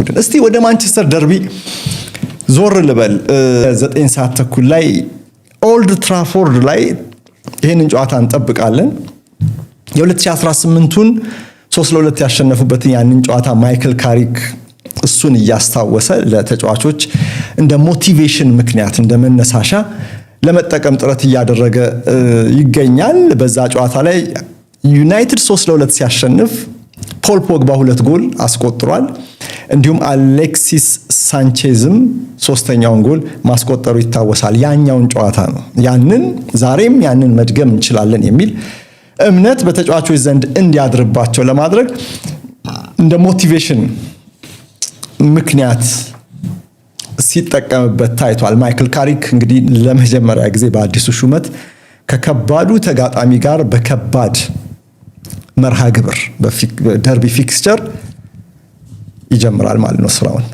ቡድን። እስቲ ወደ ማንቸስተር ደርቢ ዞር ልበል። 9 ሰዓት ተኩል ላይ ኦልድ ትራፎርድ ላይ ይሄንን ጨዋታ እንጠብቃለን። የ2018ቱን 3-2 ያሸነፉበትን ያንን ጨዋታ ማይክል ካሪክ እሱን እያስታወሰ ለተጫዋቾች እንደ ሞቲቬሽን ምክንያት እንደ መነሳሻ ለመጠቀም ጥረት እያደረገ ይገኛል። በዛ ጨዋታ ላይ ዩናይትድ 3-2 ሲያሸንፍ ፖል ፖግባ 2 ጎል አስቆጥሯል። እንዲሁም አሌክሲስ ሳንቼዝም 3ኛውን ጎል ማስቆጠሩ ይታወሳል። ያኛውን ጨዋታ ነው። ዛሬም ያንን መድገም እንችላለን የሚል እምነት በተጫዋቾች ዘንድ እንዲያድርባቸው ለማድረግ እንደ ሞቲቬሽን ምክንያት ሲጠቀምበት ታይቷል። ማይክል ካሪክ እንግዲህ ለመጀመሪያ ጊዜ በአዲሱ ሹመት ከከባዱ ተጋጣሚ ጋር በከባድ መርሃ ግብር በደርቢ ፊክስቸር ይጀምራል ማለት ነው ስራውን።